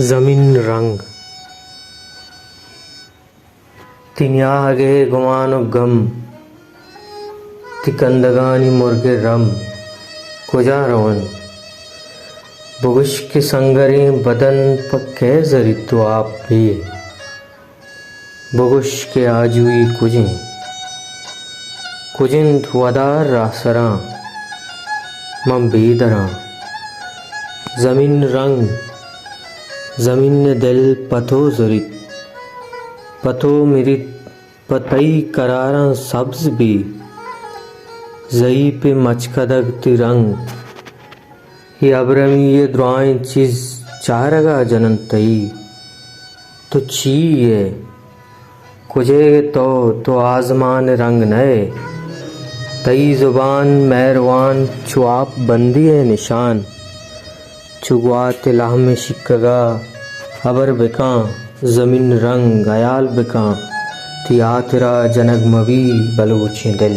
ज़मीन रंग तिन्यागे गुमानो गम तिकंदगानी मुर्गे रम कुजा रवन बुगुश के संगरे बदन पक्के जरी तो आप भी बुगुश के आजुई कुजिन वदार रासरा मम बेदरा ज़मीन रंग ज़मीन ने दिल पथो ज़रित पथो मिरित पतई करारा सब्ज़ भी ज़ई पे मचकदग तिरंग ये अबरमी ये दुआएं चीज़ चारगा जनन तई तो ची ये कुजे तो आज़मान रंग नए तई ज़ुबान मेहरवान चुआप बंदी है निशान चुगवात लाह में शिकगा अबर बिका ज़मीन रंग अयाल बिका तिया तेरा जनग मवी बलोच दिल।